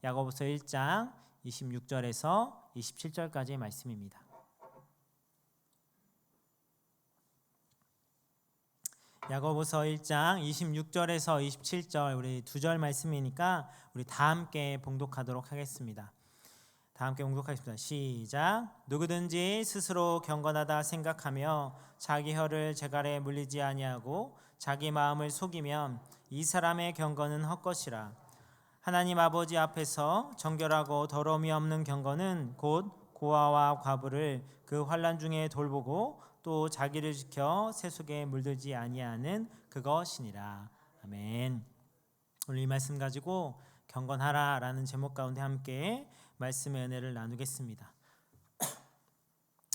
야고보서 1장 26절에서 27절까지의 말씀입니다. 야고보서 1장 26절에서 27절 우리 두 절 말씀이니까 우리 다 함께 봉독하도록 하겠습니다. 다 함께 봉독하겠습니다. 시작. 누구든지 스스로 경건하다 생각하며 자기 혀를 재갈에 물리지 아니하고 자기 마음을 속이면 이 사람의 경건은 헛것이라. 하나님 아버지 앞에서 정결하고 더러움이 없는 경건은 곧 고아와 과부를 그 환난 중에 돌보고 또 자기를 지켜 세속에 물들지 아니하는 그것이니라. 아멘. 오늘 이 말씀 가지고 경건하라라는 제목 가운데 함께 말씀의 은혜를 나누겠습니다.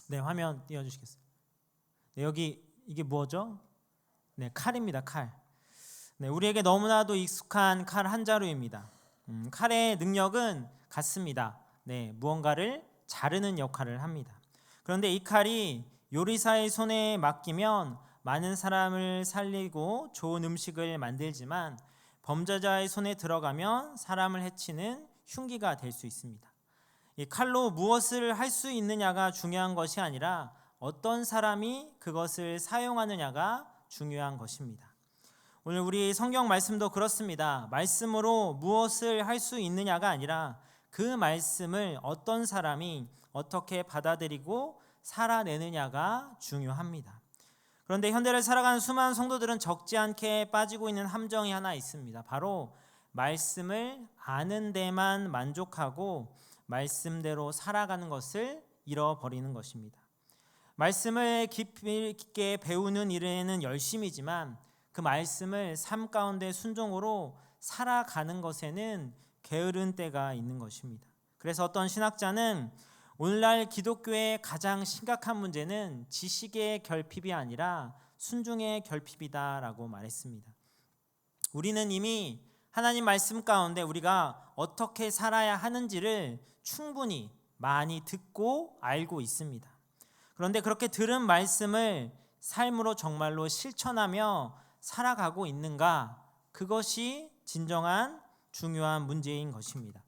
네, 화면 띄워주시겠어요? 네, 여기 이게 뭐죠? 네, 칼입니다. 칼. 네, 우리에게 너무나도 익숙한 칼 한 자루입니다. 칼의 능력은 같습니다. 네, 무언가를 자르는 역할을 합니다. 그런데 이 칼이 요리사의 손에 맡기면 많은 사람을 살리고 좋은 음식을 만들지만 범죄자의 손에 들어가면 사람을 해치는 흉기가 될 수 있습니다. 이 칼로 무엇을 할 수 있느냐가 중요한 것이 아니라 어떤 사람이 그것을 사용하느냐가 중요한 것입니다. 오늘 우리 성경 말씀도 그렇습니다. 말씀으로 무엇을 할 수 있느냐가 아니라 그 말씀을 어떤 사람이 어떻게 받아들이고 살아내느냐가 중요합니다. 그런데 현대를 살아가는 수많은 성도들은 적지 않게 빠지고 있는 함정이 하나 있습니다. 바로 말씀을 아는 데만 만족하고 말씀대로 살아가는 것을 잃어버리는 것입니다. 말씀을 깊이 있게 배우는 일에는 열심이지만 그 말씀을 삶 가운데 순종으로 살아가는 것에는 게으른 때가 있는 것입니다. 그래서 어떤 신학자는 오늘날 기독교의 가장 심각한 문제는 지식의 결핍이 아니라 순종의 결핍이다라고 말했습니다. 우리는 이미 하나님 말씀 가운데 우리가 어떻게 살아야 하는지를 충분히 많이 듣고 알고 있습니다. 그런데 그렇게 들은 말씀을 삶으로 정말로 실천하며 살아가고 있는가? 그것이 진정한 중요한 문제인 것입니다.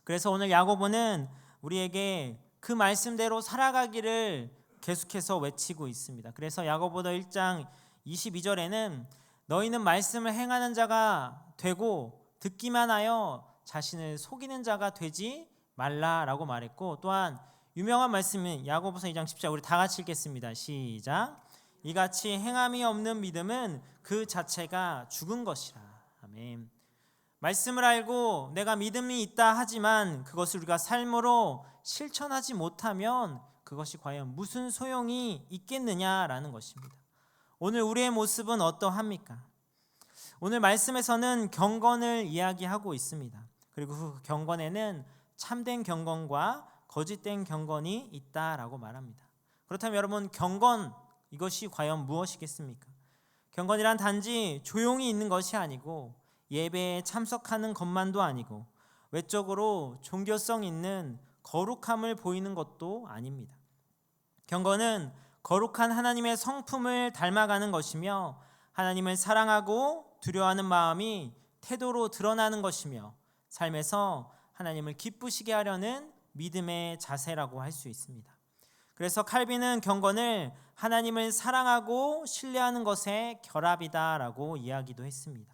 그래서 오늘 야고보는 우리에게 그 말씀대로 살아가기를 계속해서 외치고 있습니다. 그래서 야고보서 1장 22절에는 너희는 말씀을 행하는 자가 되고 듣기만 하여 자신을 속이는 자가 되지 말라라고 말했고, 또한 유명한 말씀은 야고보서 2장 10절 우리 다 같이 읽겠습니다. 시작. 이같이 행함이 없는 믿음은 그 자체가 죽은 것이라. 아멘. 말씀을 알고 내가 믿음이 있다 하지만 그것을 우리가 삶으로 실천하지 못하면 그것이 과연 무슨 소용이 있겠느냐라는 것입니다. 오늘 우리의 모습은 어떠합니까? 오늘 말씀에서는 경건을 이야기하고 있습니다. 그리고 그 경건에는 참된 경건과 거짓된 경건이 있다라고 말합니다. 그렇다면 여러분, 경건 이것이 과연 무엇이겠습니까? 경건이란 단지 조용히 있는 것이 아니고 예배에 참석하는 것만도 아니고 외적으로 종교성 있는 거룩함을 보이는 것도 아닙니다. 경건은 거룩한 하나님의 성품을 닮아가는 것이며 하나님을 사랑하고 두려워하는 마음이 태도로 드러나는 것이며 삶에서 하나님을 기쁘시게 하려는 믿음의 자세라고 할 수 있습니다. 그래서 칼빈은 경건을 하나님을 사랑하고 신뢰하는 것의 결합이다라고 이야기도 했습니다.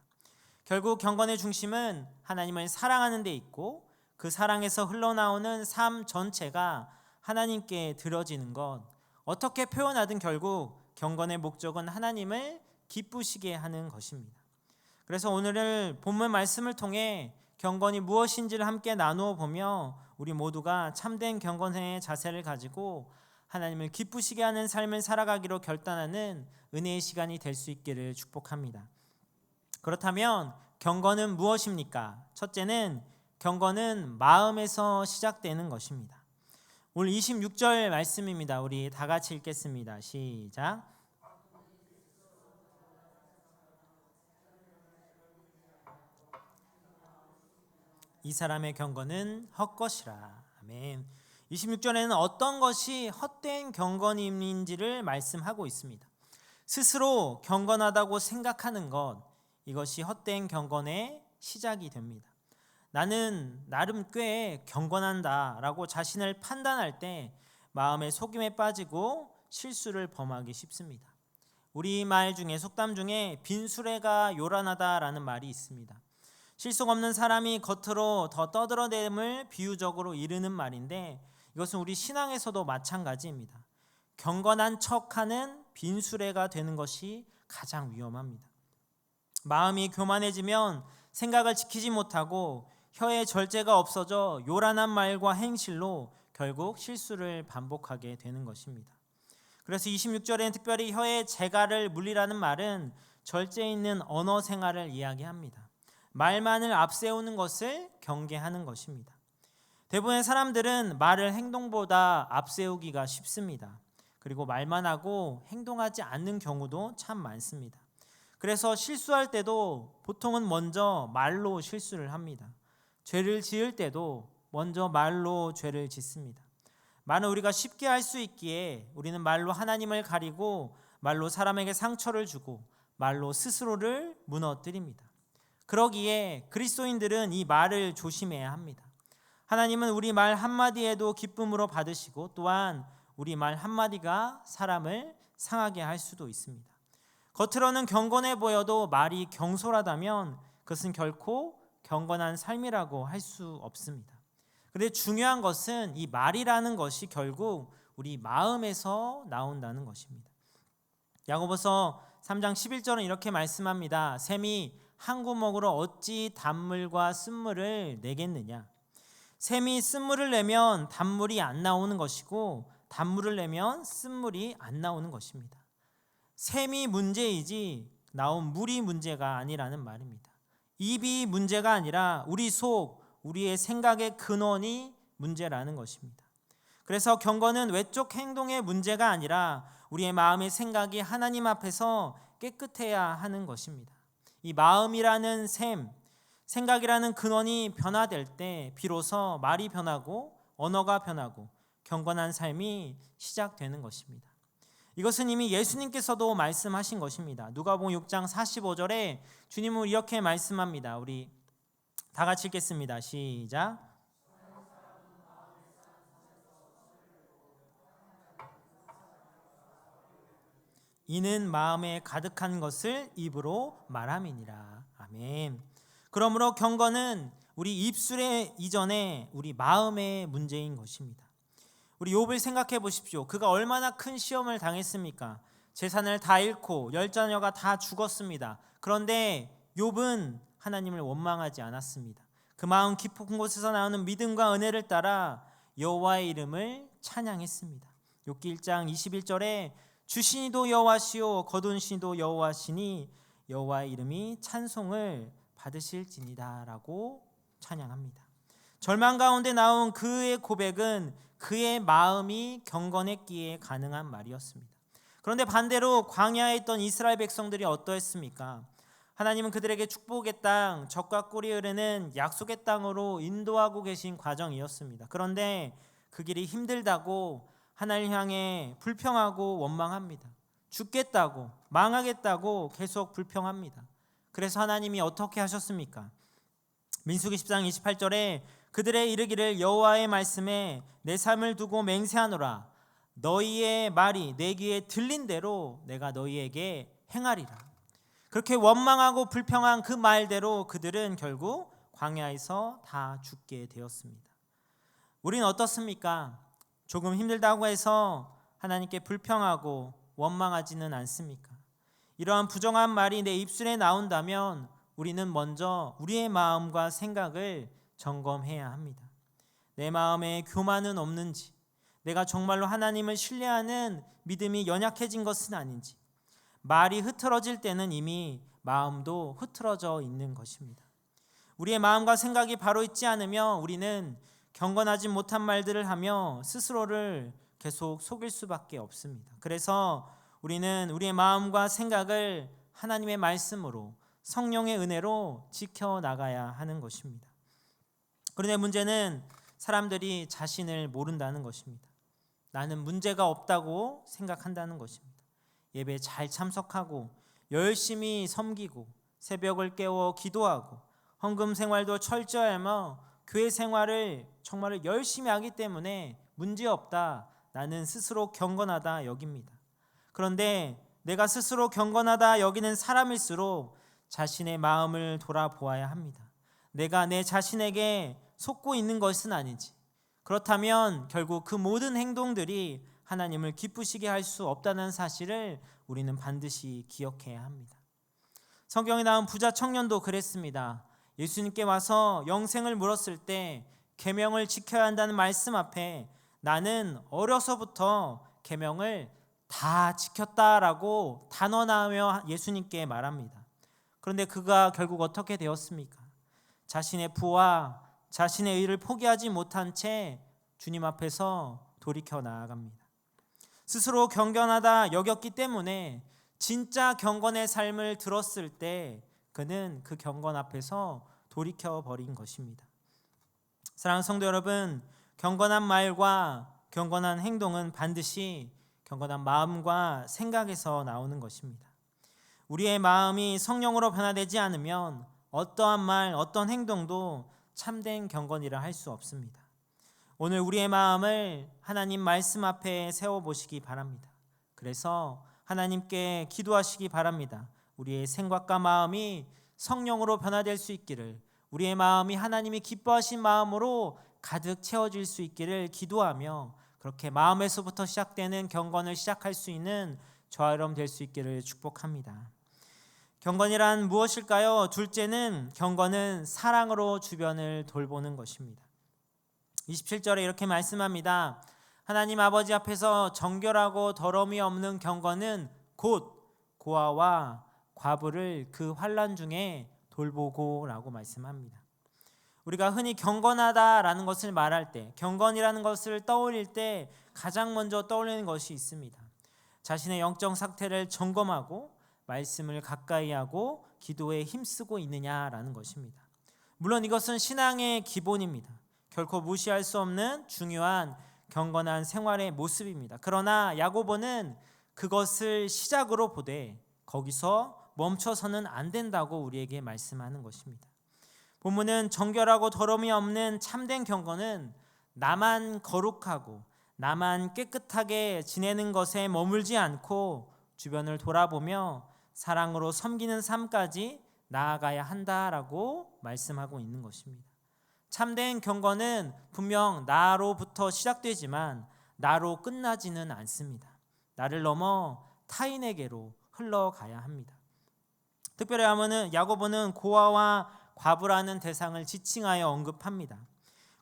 결국 경건의 중심은 하나님을 사랑하는 데 있고 그 사랑에서 흘러나오는 삶 전체가 하나님께 드려지는 것, 어떻게 표현하든 결국 경건의 목적은 하나님을 기쁘시게 하는 것입니다. 그래서 오늘 본문 말씀을 통해 경건이 무엇인지를 함께 나누어 보며 우리 모두가 참된 경건의 자세를 가지고 하나님을 기쁘시게 하는 삶을 살아가기로 결단하는 은혜의 시간이 될 수 있기를 축복합니다. 그렇다면 경건은 무엇입니까? 첫째는 경건은 마음에서 시작되는 것입니다. 오늘 26절 말씀입니다. 우리 다 같이 읽겠습니다. 시작. 이 사람의 경건은 헛것이라. 아멘. 26절에는 어떤 것이 헛된 경건인지를 말씀하고 있습니다. 스스로 경건하다고 생각하는 것, 이것이 헛된 경건의 시작이 됩니다. 나는 나름 꽤 경건한다라고 자신을 판단할 때 마음의 속임에 빠지고 실수를 범하기 쉽습니다. 우리말 중에 속담 중에 빈수레가 요란하다라는 말이 있습니다. 실속 없는 사람이 겉으로 더 떠들어댐을 비유적으로 이르는 말인데 이것은 우리 신앙에서도 마찬가지입니다. 경건한 척하는 빈수레가 되는 것이 가장 위험합니다. 마음이 교만해지면 생각을 지키지 못하고 혀에 절제가 없어져 요란한 말과 행실로 결국 실수를 반복하게 되는 것입니다. 그래서 26절에는 특별히 혀에 재갈을 물리라는 말은 절제 있는 언어 생활을 이야기합니다. 말만을 앞세우는 것을 경계하는 것입니다. 대부분의 사람들은 말을 행동보다 앞세우기가 쉽습니다. 그리고 말만 하고 행동하지 않는 경우도 참 많습니다. 그래서 실수할 때도 보통은 먼저 말로 실수를 합니다. 죄를 지을 때도 먼저 말로 죄를 짓습니다. 말은 우리가 쉽게 할 수 있기에 우리는 말로 하나님을 가리고 말로 사람에게 상처를 주고 말로 스스로를 무너뜨립니다. 그러기에 그리스도인들은 이 말을 조심해야 합니다. 하나님은 우리 말 한마디에도 기쁨으로 받으시고 또한 우리 말 한마디가 사람을 상하게 할 수도 있습니다. 겉으로는 경건해 보여도 말이 경솔하다면 그것은 결코 경건한 삶이라고 할 수 없습니다. 그런데 중요한 것은 이 말이라는 것이 결국 우리 마음에서 나온다는 것입니다. 야고보서 3장 11절은 이렇게 말씀합니다. 샘이 한 구멍으로 어찌 단물과 쓴물을 내겠느냐. 샘이 쓴물을 내면 단물이 안 나오는 것이고 단물을 내면 쓴물이 안 나오는 것입니다. 샘이 문제이지 나온 물이 문제가 아니라는 말입니다. 입이 문제가 아니라 우리 속, 우리의 생각의 근원이 문제라는 것입니다. 그래서 경건은 외적 행동의 문제가 아니라 우리의 마음의 생각이 하나님 앞에서 깨끗해야 하는 것입니다. 이 마음이라는 샘, 생각이라는 근원이 변화될 때 비로소 말이 변하고 언어가 변하고 경건한 삶이 시작되는 것입니다. 이것은 이미 예수님께서도 말씀하신 것입니다. 누가복음 6장 45절에 주님은 이렇게 말씀합니다. 우리 다 같이 읽겠습니다. 시작. 이는 마음에 가득한 것을 입으로 말함이니라. 아멘. 그러므로 경건은 우리 입술의 이전에 우리 마음의 문제인 것입니다. 우리 욥을 생각해 보십시오. 그가 얼마나 큰 시험을 당했습니까? 재산을 다 잃고 10자녀가 다 죽었습니다. 그런데 욥은 하나님을 원망하지 않았습니다. 그 마음 깊은 곳에서 나오는 믿음과 은혜를 따라 여호와의 이름을 찬양했습니다. 욥기 1장 21절에 주신이도 여호와시오 거둔 신이도 여호와시니 여호와의 이름이 찬송을 받으실지니다라고 찬양합니다. 절망 가운데 나온 그의 고백은 그의 마음이 경건했기에 가능한 말이었습니다. 그런데 반대로 광야에 있던 이스라엘 백성들이 어떠했습니까? 하나님은 그들에게 축복의 땅, 젖과 꿀이 흐르는 약속의 땅으로 인도하고 계신 과정이었습니다. 그런데 그 길이 힘들다고 하나님을 향해 불평하고 원망합니다. 죽겠다고, 망하겠다고 계속 불평합니다. 그래서 하나님이 어떻게 하셨습니까? 민수기 10장 28절에 그들의 이르기를 여호와의 말씀에 내 삶을 두고 맹세하노라. 너희의 말이 내 귀에 들린 대로 내가 너희에게 행하리라. 그렇게 원망하고 불평한 그 말대로 그들은 결국 광야에서 다 죽게 되었습니다. 우리는 어떻습니까? 조금 힘들다고 해서 하나님께 불평하고 원망하지는 않습니까? 이러한 부정한 말이 내 입술에 나온다면 우리는 먼저 우리의 마음과 생각을 점검해야 합니다. 내 마음에 교만은 없는지, 내가 정말로 하나님을 신뢰하는 믿음이 연약해진 것은 아닌지, 말이 흐트러질 때는 이미 마음도 흐트러져 있는 것입니다. 우리의 마음과 생각이 바로 있지 않으면 우리는 경건하지 못한 말들을 하며 스스로를 계속 속일 수밖에 없습니다. 그래서 우리는 우리의 마음과 생각을 하나님의 말씀으로 성령의 은혜로 지켜나가야 하는 것입니다. 그런데 문제는 사람들이 자신을 모른다는 것입니다. 나는 문제가 없다고 생각한다는 것입니다. 예배에 잘 참석하고 열심히 섬기고 새벽을 깨워 기도하고 헌금 생활도 철저히 하며 교회 생활을 정말 열심히 하기 때문에 문제없다, 나는 스스로 경건하다 여깁니다. 그런데 내가 스스로 경건하다 여기는 사람일수록 자신의 마음을 돌아보아야 합니다. 내가 내 자신에게 속고 있는 것은 아닌지, 그렇다면 결국 그 모든 행동들이 하나님을 기쁘시게 할 수 없다는 사실을 우리는 반드시 기억해야 합니다. 성경에 나온 부자 청년도 그랬습니다. 예수님께 와서 영생을 물었을 때 계명을 지켜야 한다는 말씀 앞에 나는 어려서부터 계명을 다 지켰다라고 단언하며 예수님께 말합니다. 그런데 그가 결국 어떻게 되었습니까? 자신의 부와 자신의 의를 포기하지 못한 채 주님 앞에서 돌이켜 나아갑니다. 스스로 경건하다 여겼기 때문에 진짜 경건의 삶을 들었을 때 그는 그 경건 앞에서 돌이켜 버린 것입니다. 사랑하는 성도 여러분, 경건한 말과 경건한 행동은 반드시 경건한 마음과 생각에서 나오는 것입니다. 우리의 마음이 성령으로 변화되지 않으면 어떠한 말, 어떤 행동도 참된 경건이라 할 수 없습니다. 오늘 우리의 마음을 하나님 말씀 앞에 세워보시기 바랍니다. 그래서 하나님께 기도하시기 바랍니다. 우리의 생각과 마음이 성령으로 변화될 수 있기를, 우리의 마음이 하나님이 기뻐하신 마음으로 가득 채워질 수 있기를 기도하며, 그렇게 마음에서부터 시작되는 경건을 시작할 수 있는 저와 여러분 될 수 있기를 축복합니다. 경건이란 무엇일까요? 둘째는 경건은 사랑으로 주변을 돌보는 것입니다. 27절에 이렇게 말씀합니다. 하나님 아버지 앞에서 정결하고 더러움이 없는 경건은 곧 고아와 과부를 그 환난 중에 돌보고라고 말씀합니다. 우리가 흔히 경건하다라는 것을 말할 때, 경건이라는 것을 떠올릴 때 가장 먼저 떠올리는 것이 있습니다. 자신의 영적 상태를 점검하고 말씀을 가까이 하고 기도에 힘쓰고 있느냐라는 것입니다. 물론 이것은 신앙의 기본입니다. 결코 무시할 수 없는 중요한 경건한 생활의 모습입니다. 그러나 야고보는 그것을 시작으로 보되 거기서 멈춰서는 안 된다고 우리에게 말씀하는 것입니다. 본문은 정결하고 더러움이 없는 참된 경건은 나만 거룩하고 나만 깨끗하게 지내는 것에 머물지 않고 주변을 돌아보며 사랑으로 섬기는 삶까지 나아가야 한다라고 말씀하고 있는 것입니다. 참된 경건은 분명 나로부터 시작되지만 나로 끝나지는 않습니다. 나를 넘어 타인에게로 흘러가야 합니다. 특별히 하면은 야고보는 고아와 과부라는 대상을 지칭하여 언급합니다.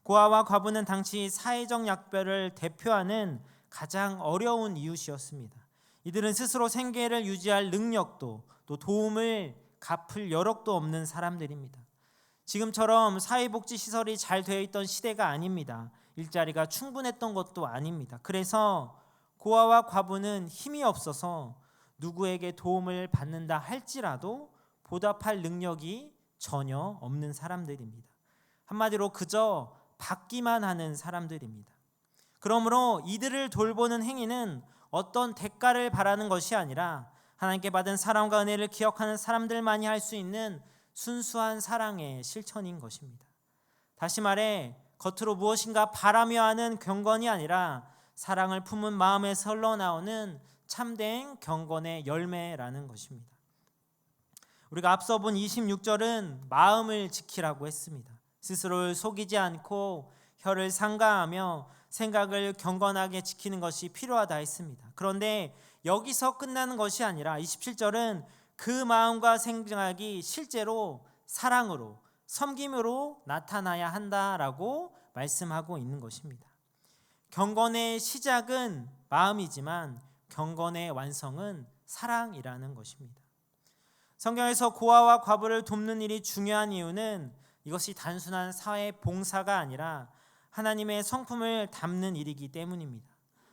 고아와 과부는 당시 사회적 약별을 대표하는 가장 어려운 이웃이었습니다. 이들은 스스로 생계를 유지할 능력도 또 도움을 갚을 여력도 없는 사람들입니다. 지금처럼 사회복지시설이 잘 되어 있던 시대가 아닙니다. 일자리가 충분했던 것도 아닙니다. 그래서 고아와 과부는 힘이 없어서 누구에게 도움을 받는다 할지라도 보답할 능력이 전혀 없는 사람들입니다. 한마디로 그저 받기만 하는 사람들입니다. 그러므로 이들을 돌보는 행위는 어떤 대가를 바라는 것이 아니라 하나님께 받은 사랑과 은혜를 기억하는 사람들만이 할 수 있는 순수한 사랑의 실천인 것입니다. 다시 말해 겉으로 무엇인가 바라며 하는 경건이 아니라 사랑을 품은 마음에서 흘러나오는 참된 경건의 열매라는 것입니다. 우리가 앞서 본 26절은 마음을 지키라고 했습니다. 스스로를 속이지 않고 혀를 상가하며 생각을 경건하게 지키는 것이 필요하다 했습니다. 그런데 여기서 끝나는 것이 아니라 27절은 그 마음과 생각이 실제로 사랑으로, 섬김으로 나타나야 한다라고 말씀하고 있는 것입니다. 경건의 시작은 마음이지만 경건의 완성은 사랑이라는 것입니다. 성경에서 고아와 과부를 돕는 일이 중요한 이유는 이것이 단순한 사회 봉사가 아니라 하나님의 성품을 담는 일이기 때문입니다.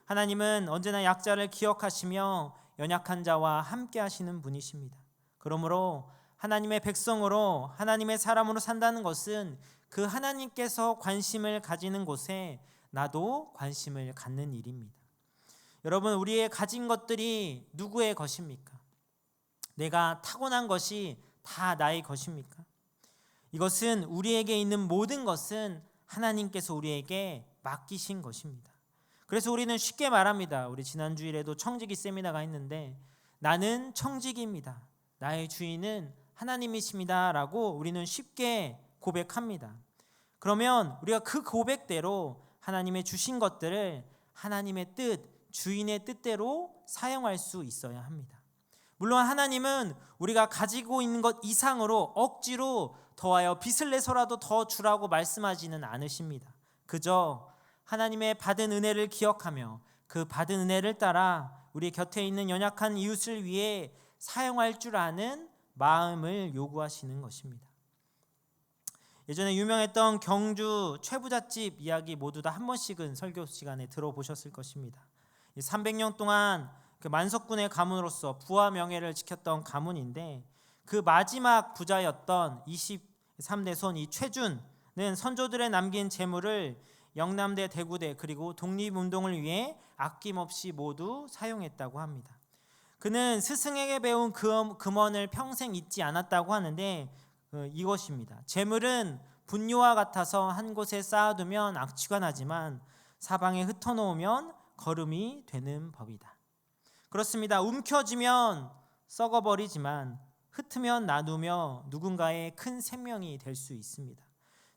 하나님은 언제나 약자를 기억하시며 연약한 자와 함께 하시는 분이십니다. 그러므로 하나님의 백성으로 하나님의 사람으로 산다는 것은 그 하나님께서 관심을 가지는 곳에 나도 관심을 갖는 일입니다. 여러분, 우리의 가진 것들이 누구의 것입니까? 내가 타고난 것이 다 나의 것입니까? 이것은 우리에게 있는 모든 것은 하나님께서 우리에게 맡기신 것입니다. 그래서 우리는 쉽게 말합니다. 우리 지난 주일에도 청지기 세미나가 있는데 나는 청지기입니다. 나의 주인은 하나님이십니다. 라고 우리는 쉽게 고백합니다. 그러면 우리가 그 고백대로 하나님의 주신 것들을 하나님의 뜻, 주인의 뜻대로 사용할 수 있어야 합니다. 물론 하나님은 우리가 가지고 있는 것 이상으로 억지로 더하여 빚을 내서라도 더 주라고 말씀하지는 않으십니다. 그저 하나님의 받은 은혜를 기억하며 그 받은 은혜를 따라 우리 곁에 있는 연약한 이웃을 위해 사용할 줄 아는 마음을 요구하시는 것입니다. 예전에 유명했던 경주 최부잣집 이야기 모두 다 한 번씩은 설교 시간에 들어보셨을 것입니다. 300년 동안 그 만석군의 가문으로서 부와 명예를 지켰던 가문인데 그 마지막 부자였던 23대 손 이 최준은 선조들의 남긴 재물을 영남대, 대구대 그리고 독립운동을 위해 아낌없이 모두 사용했다고 합니다. 그는 스승에게 배운 금언을 평생 잊지 않았다고 하는데 이것입니다. 재물은 분뇨와 같아서 한 곳에 쌓아두면 악취가 나지만 사방에 흩어놓으면 거름이 되는 법이다. 그렇습니다. 움켜쥐면 썩어버리지만 흩으면 나누며 누군가의 큰 생명이 될 수 있습니다.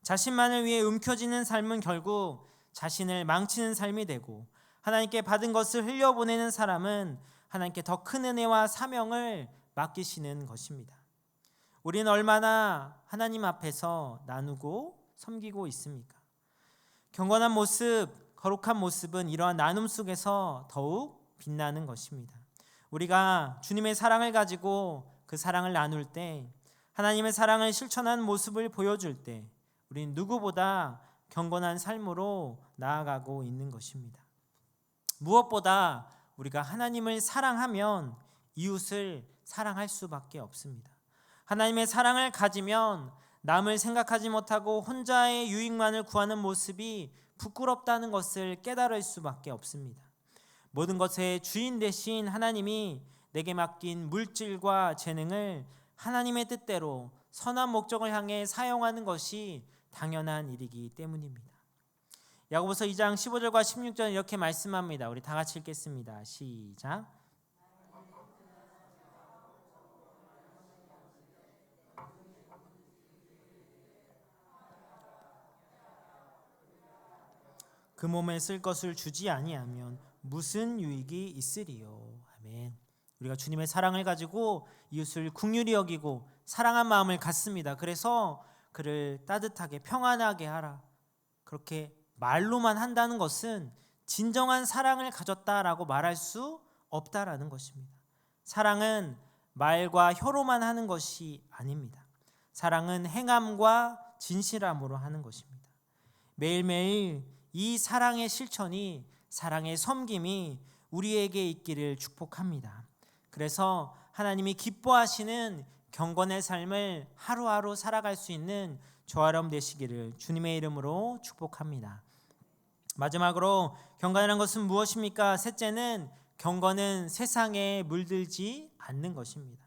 자신만을 위해 움켜쥐는 삶은 결국 자신을 망치는 삶이 되고 하나님께 받은 것을 흘려보내는 사람은 하나님께 더 큰 은혜와 사명을 맡기시는 것입니다. 우리는 얼마나 하나님 앞에서 나누고 섬기고 있습니까? 경건한 모습, 거룩한 모습은 이러한 나눔 속에서 더욱 빛나는 것입니다. 우리가 주님의 사랑을 가지고 그 사랑을 나눌 때, 하나님의 사랑을 실천한 모습을 보여줄 때 우리는 누구보다 경건한 삶으로 나아가고 있는 것입니다. 무엇보다 우리가 하나님을 사랑하면 이웃을 사랑할 수밖에 없습니다. 하나님의 사랑을 가지면 남을 생각하지 못하고 혼자의 유익만을 구하는 모습이 부끄럽다는 것을 깨달을 수밖에 없습니다. 모든 것의 주인 되신 하나님이 내게 맡긴 물질과 재능을 하나님의 뜻대로 선한 목적을 향해 사용하는 것이 당연한 일이기 때문입니다. 야고보서 2장 15절과 16절 이렇게 말씀합니다. 우리 다 같이 읽겠습니다. 시작. 그 몸에 쓸 것을 주지 아니하면 무슨 유익이 있으리요. 아멘. 우리가 주님의 사랑을 가지고 이웃을 긍휼히 여기고 사랑한 마음을 갖습니다. 그래서 그를 따뜻하게 평안하게 하라. 그렇게 말로만 한다는 것은 진정한 사랑을 가졌다라고 말할 수 없다라는 것입니다. 사랑은 말과 혀로만 하는 것이 아닙니다. 사랑은 행함과 진실함으로 하는 것입니다. 매일매일 이 사랑의 실천이, 사랑의 섬김이 우리에게 있기를 축복합니다. 그래서 하나님이 기뻐하시는 경건의 삶을 하루하루 살아갈 수 있는 저와 여러분 되시기를 주님의 이름으로 축복합니다. 마지막으로 경건이라는 것은 무엇입니까? 셋째는 경건은 세상에 물들지 않는 것입니다.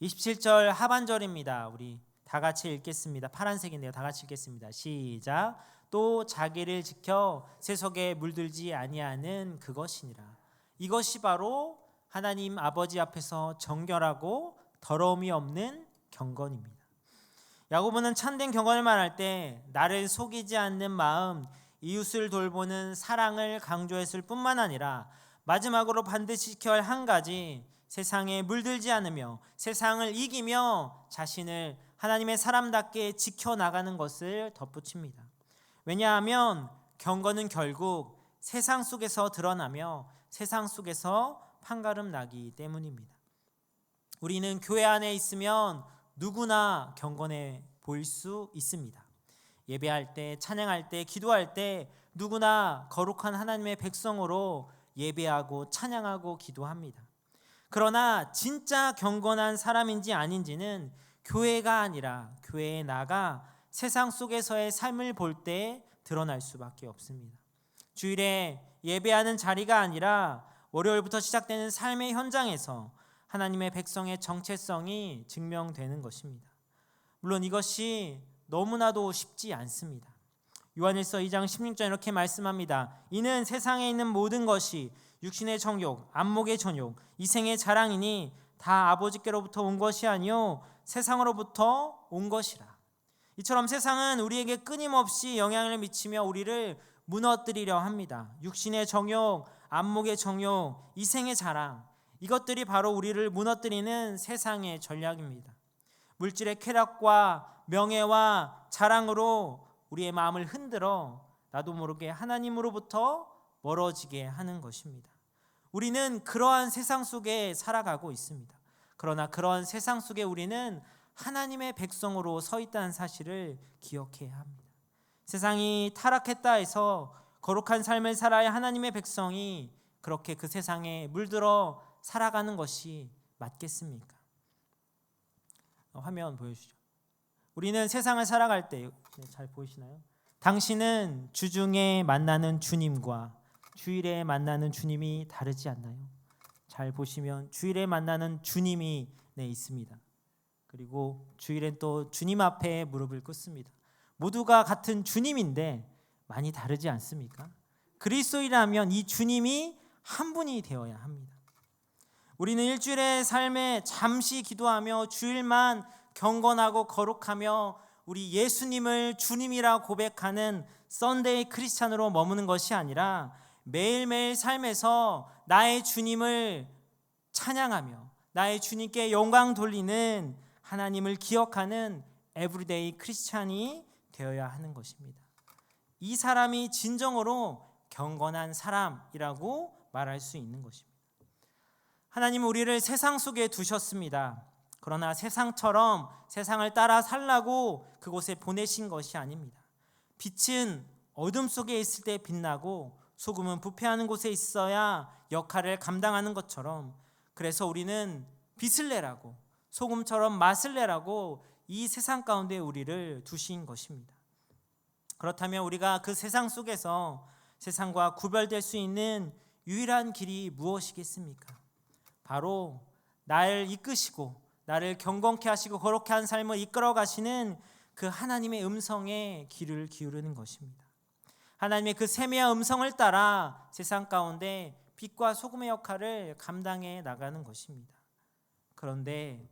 27절 하반절입니다. 우리 다 같이 읽겠습니다. 파란색인데요. 다 같이 읽겠습니다. 시작. 또 자기를 지켜 세속에 물들지 아니하는 그것이니라. 이것이 바로 하나님 아버지 앞에서 정결하고 더러움이 없는 경건입니다. 야고보는 참된 경건을 말할 때 나를 속이지 않는 마음, 이웃을 돌보는 사랑을 강조했을 뿐만 아니라 마지막으로 반드시 지켜야 할 한 가지, 세상에 물들지 않으며 세상을 이기며 자신을 하나님의 사람답게 지켜나가는 것을 덧붙입니다. 왜냐하면 경건은 결국 세상 속에서 드러나며 세상 속에서 판가름 나기 때문입니다. 우리는 교회 안에 있으면 누구나 경건해 보일 수 있습니다. 예배할 때, 찬양할 때, 기도할 때 누구나 거룩한 하나님의 백성으로 예배하고 찬양하고 기도합니다. 그러나 진짜 경건한 사람인지 아닌지는 교회가 아니라 교회에 나가 세상 속에서의 삶을 볼 때 드러날 수밖에 없습니다. 주일에 예배하는 자리가 아니라 월요일부터 시작되는 삶의 현장에서 하나님의 백성의 정체성이 증명되는 것입니다. 물론 이것이 너무나도 쉽지 않습니다. 요한일서 2장 16절 이렇게 말씀합니다. 이는 세상에 있는 모든 것이 육신의 정욕, 안목의 전욕, 이생의 자랑이니 다 아버지께로부터 온 것이 아니요 세상으로부터 온 것이라. 이처럼 세상은 우리에게 끊임없이 영향을 미치며 우리를 무너뜨리려 합니다. 육신의 정욕, 안목의 정욕, 이생의 자랑, 이것들이 바로 우리를 무너뜨리는 세상의 전략입니다. 물질의 쾌락과 명예와 자랑으로 우리의 마음을 흔들어 나도 모르게 하나님으로부터 멀어지게 하는 것입니다. 우리는 그러한 세상 속에 살아가고 있습니다. 그러나 그러한 세상 속에 우리는 하나님의 백성으로 서 있다는 사실을 기억해야 합니다. 세상이 타락했다 해서 거룩한 삶을 살아야 하나님의 백성이 그렇게 그 세상에 물들어 살아가는 것이 맞겠습니까? 화면 보여주시죠. 우리는 세상을 살아갈 때 잘 보이시나요? 당신은 주중에 만나는 주님과 주일에 만나는 주님이 다르지 않나요? 잘 보시면 주일에 만나는 주님이 있습니다. 그리고 주일엔 또 주님 앞에 무릎을 꿇습니다. 모두가 같은 주님인데 많이 다르지 않습니까? 그리스도인이라면 이 주님이 한 분이 되어야 합니다. 우리는 일주일의 삶에 잠시 기도하며 주일만 경건하고 거룩하며 우리 예수님을 주님이라 고백하는 썬데이 크리스찬으로 머무는 것이 아니라 매일매일 삶에서 나의 주님을 찬양하며 나의 주님께 영광 돌리는 하나님을 기억하는 에브리데이 크리스찬이 되어야 하는 것입니다. 이 사람이 진정으로 경건한 사람이라고 말할 수 있는 것입니다. 하나님은 우리를 세상 속에 두셨습니다. 그러나 세상처럼 세상을 따라 살라고 그곳에 보내신 것이 아닙니다. 빛은 어둠 속에 있을 때 빛나고 소금은 부패하는 곳에 있어야 역할을 감당하는 것처럼, 그래서 우리는 빛을 내라고 소금처럼 맛을 내라고 이 세상 가운데 우리를 두신 것입니다. 그렇다면 우리가 그 세상 속에서 세상과 구별될 수 있는 유일한 길이 무엇이겠습니까? 바로 나를 이끄시고 나를 경건케 하시고 거룩케 한 삶을 이끌어 가시는 그 하나님의 음성에 귀를 기울이는 것입니다. 하나님의 그 세미한 음성을 따라 세상 가운데 빛과 소금의 역할을 감당해 나가는 것입니다. 그런데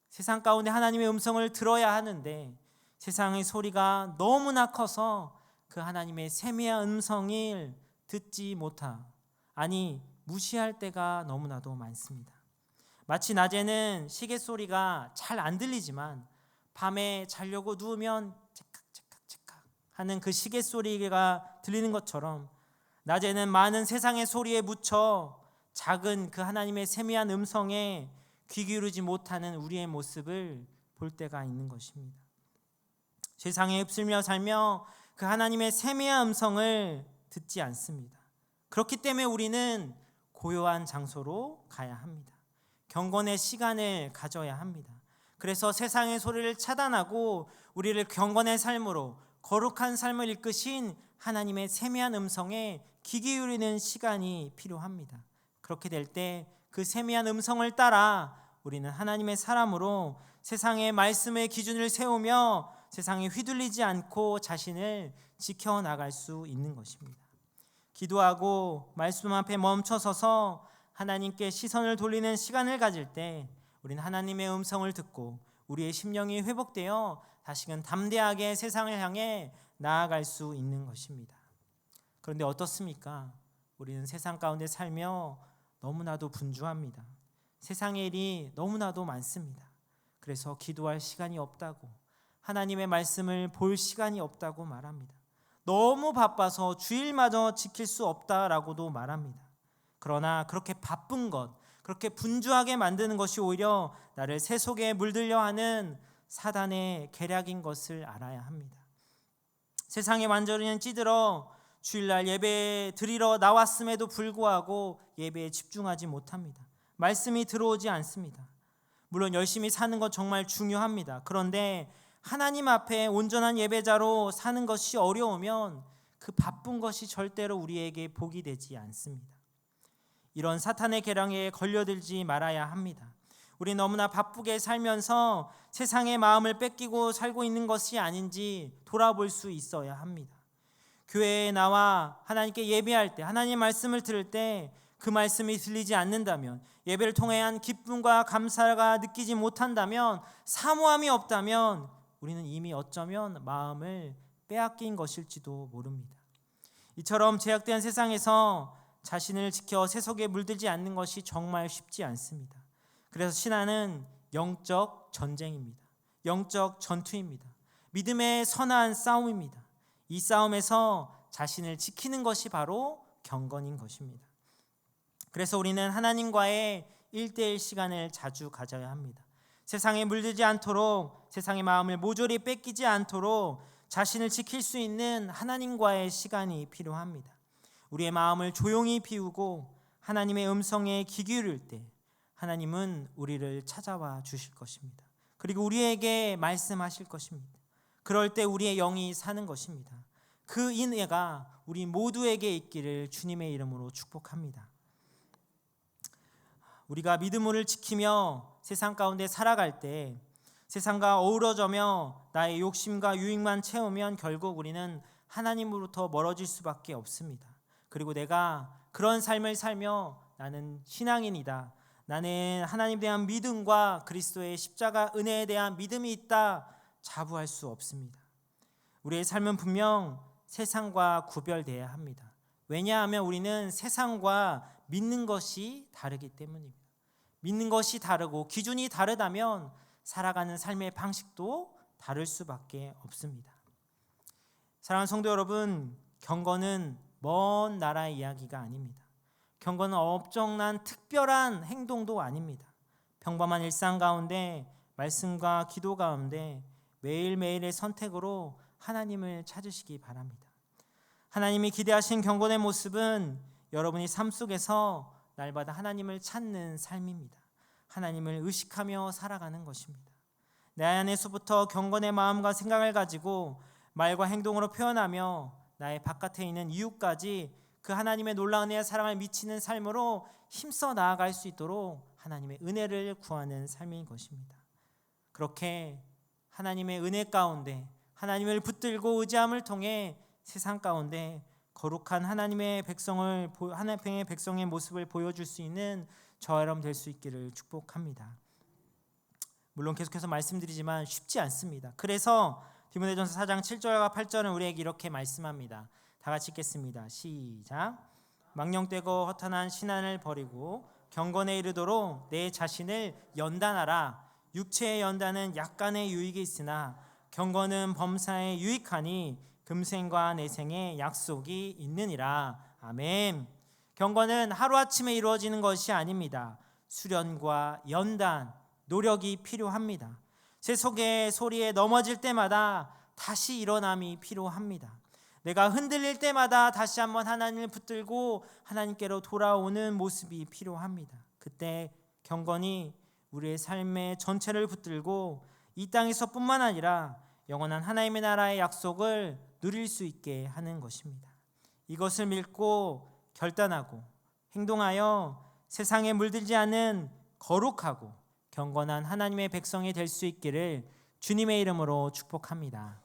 세상 가운데 하나님의 음성을 들어야 하는데 세상의 소리가 너무나 커서 그 하나님의 세미한 음성을 듣지 못하, 아니 무시할 때가 너무나도 많습니다. 마치 낮에는 시계 소리가 잘 안 들리지만 밤에 자려고 누우면 째깍째깍째깍 하는 그 시계 소리가 들리는 것처럼 낮에는 많은 세상의 소리에 묻혀 작은 그 하나님의 세미한 음성에 귀 기울이지 못하는 우리의 모습을 볼 때가 있는 것입니다. 세상에 휩쓸려 살며 그 하나님의 세미한 음성을 듣지 않습니다. 그렇기 때문에 우리는 고요한 장소로 가야 합니다. 경건의 시간을 가져야 합니다. 그래서 세상의 소리를 차단하고 우리를 경건의 삶으로 거룩한 삶을 이끄신 하나님의 세미한 음성에 귀 기울이는 시간이 필요합니다. 그렇게 될 때 그 세미한 음성을 따라 우리는 하나님의 사람으로 세상의 말씀의 기준을 세우며 세상에 휘둘리지 않고 자신을 지켜나갈 수 있는 것입니다. 기도하고 말씀 앞에 멈춰서서 하나님께 시선을 돌리는 시간을 가질 때 우리는 하나님의 음성을 듣고 우리의 심령이 회복되어 다시금 담대하게 세상을 향해 나아갈 수 있는 것입니다. 그런데 어떻습니까? 우리는 세상 가운데 살며 너무나도 분주합니다. 세상의 일이 너무나도 많습니다. 그래서 기도할 시간이 없다고, 하나님의 말씀을 볼 시간이 없다고 말합니다. 너무 바빠서 주일마저 지킬 수 없다라고도 말합니다. 그러나 그렇게 바쁜 것, 그렇게 분주하게 만드는 것이 오히려 나를 세속에 물들려 하는 사단의 계략인 것을 알아야 합니다. 세상의 완전히는 찌들어 주일날 예배 드리러 나왔음에도 불구하고 예배에 집중하지 못합니다. 말씀이 들어오지 않습니다. 물론 열심히 사는 것 정말 중요합니다. 그런데 하나님 앞에 온전한 예배자로 사는 것이 어려우면 그 바쁜 것이 절대로 우리에게 복이 되지 않습니다. 이런 사탄의 계략에 걸려들지 말아야 합니다. 우리 너무나 바쁘게 살면서 세상의 마음을 뺏기고 살고 있는 것이 아닌지 돌아볼 수 있어야 합니다. 교회에 나와 하나님께 예배할 때, 하나님 말씀을 들을 때 그 말씀이 들리지 않는다면, 예배를 통해 한 기쁨과 감사가 느끼지 못한다면, 사모함이 없다면 우리는 이미 어쩌면 마음을 빼앗긴 것일지도 모릅니다. 이처럼 제약된 세상에서 자신을 지켜 세속에 물들지 않는 것이 정말 쉽지 않습니다. 그래서 신앙은 영적 전쟁입니다. 영적 전투입니다. 믿음의 선한 싸움입니다. 이 싸움에서 자신을 지키는 것이 바로 경건인 것입니다. 그래서 우리는 하나님과의 1:1 시간을 자주 가져야 합니다. 세상에 물들지 않도록, 세상의 마음을 모조리 뺏기지 않도록 자신을 지킬 수 있는 하나님과의 시간이 필요합니다. 우리의 마음을 조용히 비우고 하나님의 음성에 귀 기울일 때 하나님은 우리를 찾아와 주실 것입니다. 그리고 우리에게 말씀하실 것입니다. 그럴 때 우리의 영이 사는 것입니다. 그 은혜가 우리 모두에게 있기를 주님의 이름으로 축복합니다. 우리가 믿음을 지키며 세상 가운데 살아갈 때, 세상과 어우러져며 나의 욕심과 유익만 채우면 결국 우리는 하나님으로부터 멀어질 수밖에 없습니다. 그리고 내가 그런 삶을 살며 나는 신앙인이다, 나는 하나님에 대한 믿음과 그리스도의 십자가 은혜에 대한 믿음이 있다 자부할 수 없습니다. 우리의 삶은 분명 세상과 구별되어야 합니다. 왜냐하면 우리는 세상과 믿는 것이 다르기 때문입니다. 믿는 것이 다르고 기준이 다르다면 살아가는 삶의 방식도 다를 수밖에 없습니다. 사랑하는 성도 여러분, 경건은 먼 나라의 이야기가 아닙니다. 경건은 엄청난 특별한 행동도 아닙니다. 평범한 일상 가운데, 말씀과 기도 가운데 매일매일의 선택으로 하나님을 찾으시기 바랍니다. 하나님이 기대하신 경건의 모습은 여러분이 삶 속에서 날마다 하나님을 찾는 삶입니다. 하나님을 의식하며 살아가는 것입니다. 내 안에서부터 경건의 마음과 생각을 가지고 말과 행동으로 표현하며 나의 바깥에 있는 이웃까지 그 하나님의 놀라운 은혜와 사랑을 미치는 삶으로 힘써 나아갈 수 있도록 하나님의 은혜를 구하는 삶인 것입니다. 그렇게 하나님의 은혜 가운데 하나님을 붙들고 의지함을 통해 세상 가운데 거룩한 하나님의 백성의 모습을 보여줄 수 있는 저와 여러분 될 수 있기를 축복합니다. 물론 계속해서 말씀드리지만 쉽지 않습니다. 그래서 디모데전서 4장 7절과 8절은 우리에게 이렇게 말씀합니다. 다 같이 읽겠습니다. 시작. 망령되고 허탄한 신앙을 버리고 경건에 이르도록 내 자신을 연단하라. 육체의 연단은 약간의 유익이 있으나 경건은 범사에 유익하니 금생과 내생에 약속이 있느니라. 아멘. 경건은 하루아침에 이루어지는 것이 아닙니다. 수련과 연단, 노력이 필요합니다. 세속의 소리에 넘어질 때마다 다시 일어남이 필요합니다. 내가 흔들릴 때마다 다시 한번 하나님을 붙들고 하나님께로 돌아오는 모습이 필요합니다. 그때 경건이 우리의 삶의 전체를 붙들고 이 땅에서뿐만 아니라 영원한 하나님의 나라의 약속을 누릴 수 있게 하는 것입니다. 이것을 믿고 결단하고 행동하여 세상에 물들지 않은 거룩하고 경건한 하나님의 백성이 될 수 있기를 주님의 이름으로 축복합니다.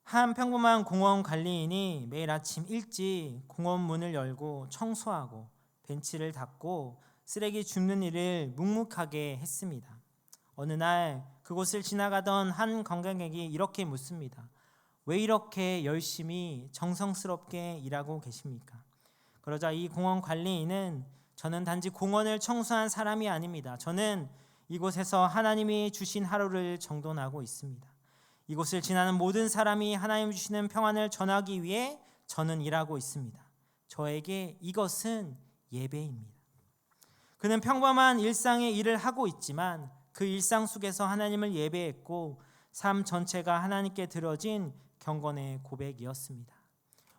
한 평범한 공원 관리인이 매일 아침 일찍 공원 문을 열고 청소하고 벤치를 닦고 쓰레기 줍는 일을 묵묵하게 했습니다. 어느 날 그곳을 지나가던 한 관광객이 이렇게 묻습니다. 왜 이렇게 열심히 정성스럽게 일하고 계십니까? 그러자 이 공원 관리인은 저는 단지 공원을 청소한 사람이 아닙니다. 저는 이곳에서 하나님이 주신 하루를 정돈하고 있습니다. 이곳을 지나는 모든 사람이 하나님 주시는 평안을 전하기 위해 저는 일하고 있습니다. 저에게 이것은 예배입니다. 그는 평범한 일상의 일을 하고 있지만 그 일상 속에서 하나님을 예배했고 삶 전체가 하나님께 드려진 경건의 고백이었습니다.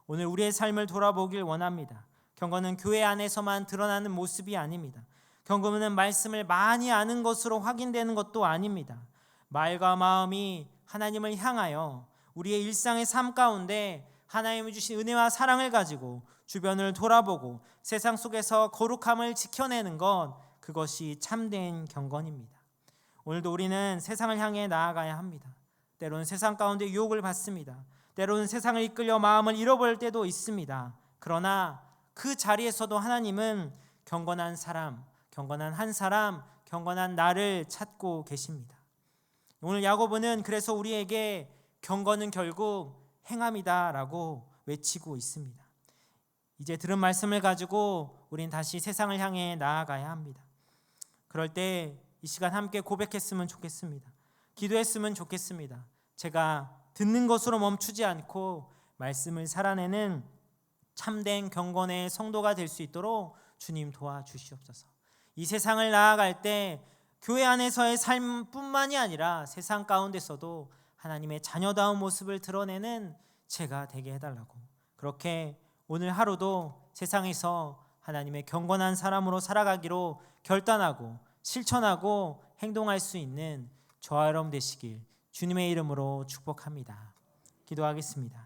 오늘 우리의 삶을 돌아보길 원합니다. 경건은 교회 안에서만 드러나는 모습이 아닙니다. 경건은 말씀을 많이 아는 것으로 확인되는 것도 아닙니다. 말과 마음이 하나님을 향하여 우리의 일상의 삶 가운데 하나님이 주신 은혜와 사랑을 가지고 주변을 돌아보고 세상 속에서 거룩함을 지켜내는 것, 그것이 참된 경건입니다. 오늘도 우리는 세상을 향해 나아가야 합니다. 때로는 세상 가운데 유혹을 받습니다. 때로는 세상을 이끌려 마음을 잃어버릴 때도 있습니다. 그러나 그 자리에서도 하나님은 경건한 사람, 경건한 한 사람, 경건한 나를 찾고 계십니다. 오늘 야고보는 그래서 우리에게 경건은 결국 행함이다라고 외치고 있습니다. 이제 들은 말씀을 가지고 우린 다시 세상을 향해 나아가야 합니다. 그럴 때 이 시간 함께 고백했으면 좋겠습니다. 기도했으면 좋겠습니다. 제가 듣는 것으로 멈추지 않고 말씀을 살아내는 참된 경건의 성도가 될 수 있도록 주님 도와주시옵소서. 이 세상을 나아갈 때 교회 안에서의 삶뿐만이 아니라 세상 가운데서도 하나님의 자녀다운 모습을 드러내는 제가 되게 해달라고, 그렇게 오늘 하루도 세상에서 하나님의 경건한 사람으로 살아가기로 결단하고 실천하고 행동할 수 있는 저와 여러분 되시길 주님의 이름으로 축복합니다. 기도하겠습니다.